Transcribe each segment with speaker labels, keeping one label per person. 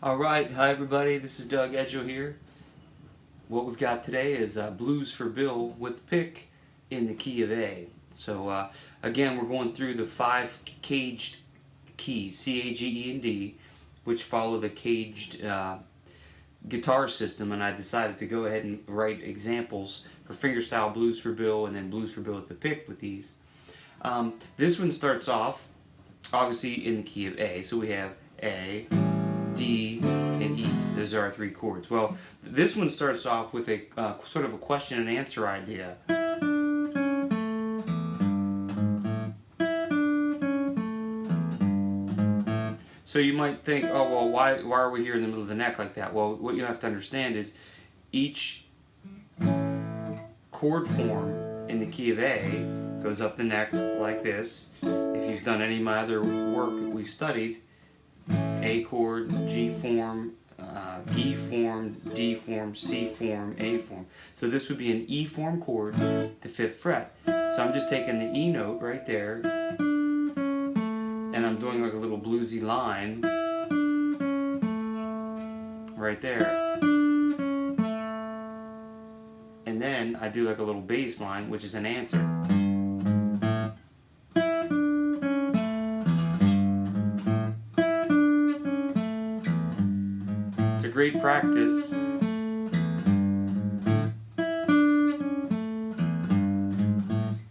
Speaker 1: Alright, hi everybody, this is Doug Edgell here. What we've got today is Blues for Bill with pick in the key of A. So again, we're going through the 5 caged keys, C, A, G, E, and D, which follow the caged guitar system, and I decided to go ahead and write examples for fingerstyle Blues for Bill and then Blues for Bill with the pick with these. This one starts off obviously in the key of A, so we have A, D, and E. Those are our 3 chords. Well, this one starts off with a sort of a question and answer idea. So you might think, oh well, why are we here in the middle of the neck like that? Well, what you have to understand is each chord form in the key of A goes up the neck like this. If you've done any of my other work that we've studied, A chord, G form, E form, D form, C form, A form. So this would be an E form chord, the 5th fret. So I'm just taking the E note right there, and I'm doing like a little bluesy line right there. And then I do like a little bass line, which is an answer. Great practice.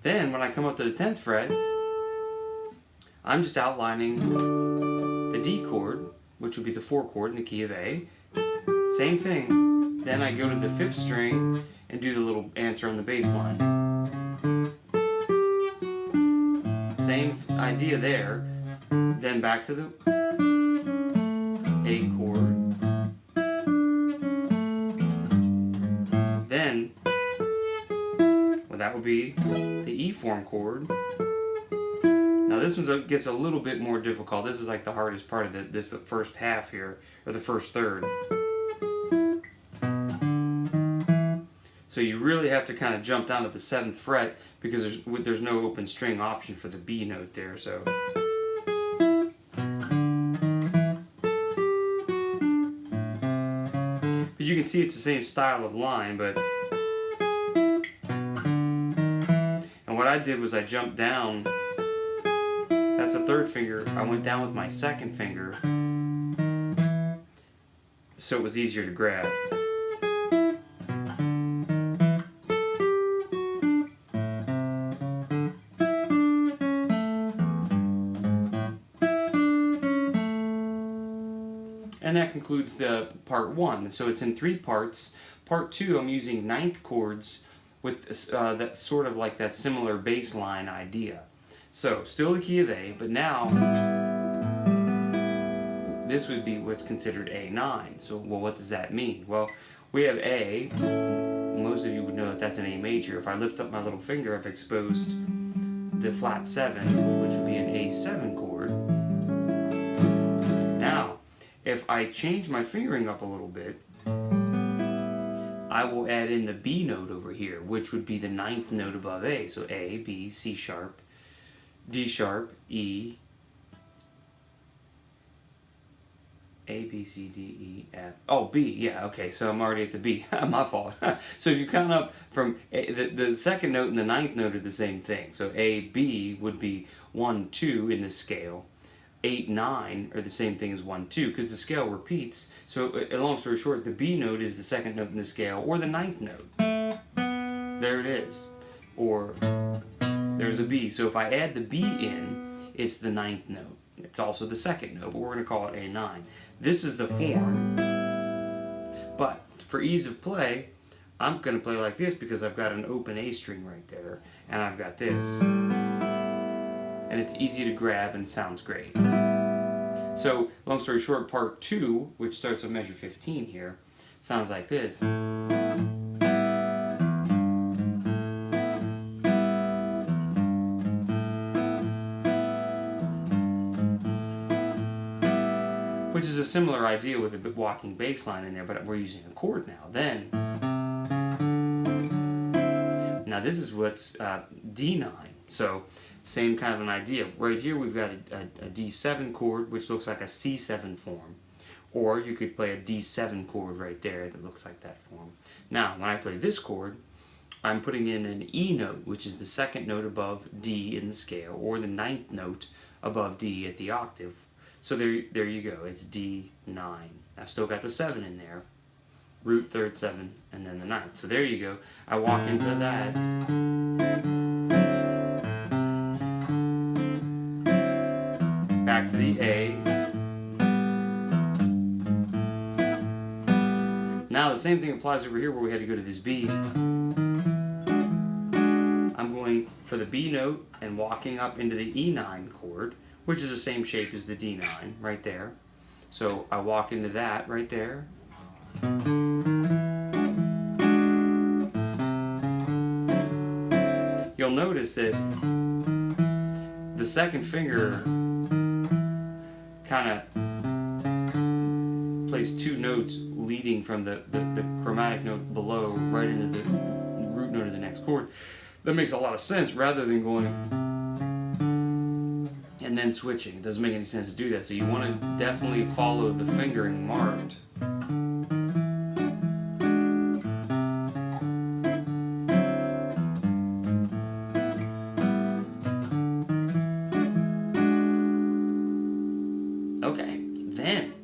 Speaker 1: Then when I come up to the 10th fret, I'm just outlining the D chord, which would be the 4 chord in the key of A. Same thing. Then I go to the 5th string and do the little answer on the bass line. Same idea there. Then back to the A chord. Then, well, that would be the E form chord. Now this one gets a little bit more difficult. This is like the hardest part of this first half here, or the first third. So you really have to kind of jump down to the 7th fret because there's no open string option for the B note there. So. You can see it's the same style of line, but and what I did was I jumped down. That's a 3rd finger. I went down with my 2nd finger, so it was easier to grab. And that concludes the part 1. So it's in 3 parts. Part 2, I'm using 9th chords with that sort of like that similar bass line idea. So still the key of A, but now this would be what's considered A9. So well, what does that mean? Well, we have A. Most of you would know that that's an A major. If I lift up my little finger, I've exposed the flat 7, which would be an A7 chord. Now, if I change my fingering up a little bit, I will add in the B note over here, which would be the 9th note above A. So A, B, C sharp, D sharp, E, A, B, C, D, E, F. Oh, B, yeah, okay, so I'm already at the B. My fault. So if you count up from A, the 2nd note and the 9th note are the same thing. So A, B would be 1, 2 in the scale. 8, 9 are the same thing as 1, 2 because the scale repeats. So long story short, the B note is the 2nd note in the scale, or the 9th note. There it is. Or there's a B. So if I add the B in, it's the 9th note. It's also the 2nd note, but we're going to call it A9. This is the form. But for ease of play, I'm going to play like this because I've got an open A string right there, and I've got this. And it's easy to grab and it sounds great. So, long story short, part 2, which starts with measure 15 here, sounds like this. Which is a similar idea with a walking bass line in there, but we're using a chord now. Then, now this is what's D9. So, same kind of an idea. Right here we've got a D7 chord, which looks like a C7 form. Or you could play a D7 chord right there that looks like that form. Now, when I play this chord, I'm putting in an E note, which is the second note above D in the scale, or the ninth note above D at the octave. So there you go, it's D9. I've still got the 7 in there, root, third, 7, and then the ninth. So there you go, I walk into that. Back to the A. Now the same thing applies over here where we had to go to this B. I'm going for the B note and walking up into the E9 chord, which is the same shape as the D9 right there. So I walk into that right there. You'll notice that the second finger kind of plays two notes leading from the chromatic note below right into the root note of the next chord. That makes a lot of sense rather than going and then switching. It doesn't make any sense to do that. So you want to definitely follow the fingering marked. Okay, then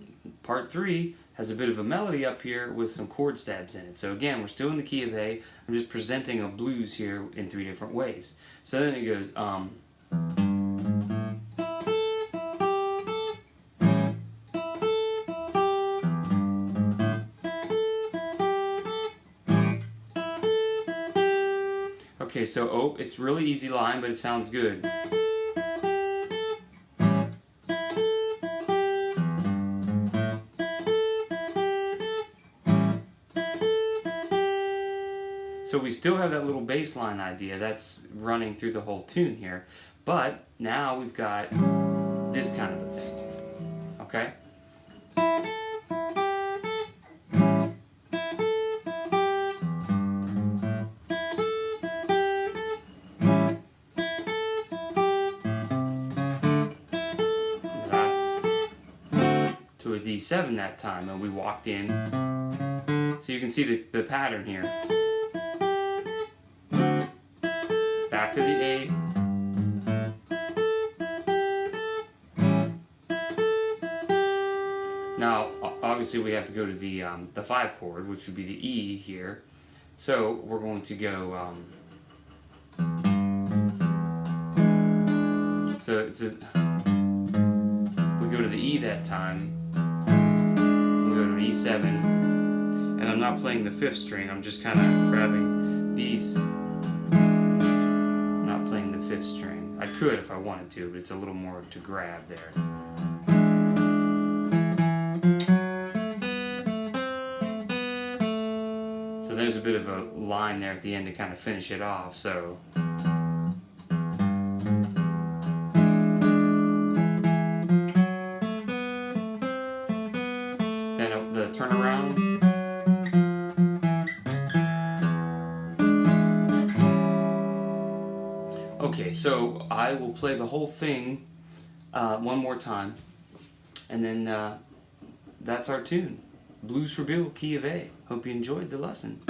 Speaker 1: part 3 has a bit of a melody up here with some chord stabs in it. So again, we're still in the key of A. I'm just presenting a blues here in 3 different ways. So then it goes okay, so it's really easy line, but it sounds good. So we still have that little bass line idea that's running through the whole tune here, but now we've got this kind of a thing, okay? That's to a D7 that time, and we walked in, so you can see the pattern here. Back to the A. Now, obviously, we have to go to the 5 chord, which would be the E here. So we're going to go. So it says we go to the E that time. We go to an E7, and I'm not playing the 5th string. I'm just kind of grabbing these. 5th string. I could if I wanted to, but it's a little more to grab there. So there's a bit of a line there at the end to kind of finish it off. So then the turnaround. Okay, so I will play the whole thing one more time, and then that's our tune. Blues for Bill, key of A. Hope you enjoyed the lesson.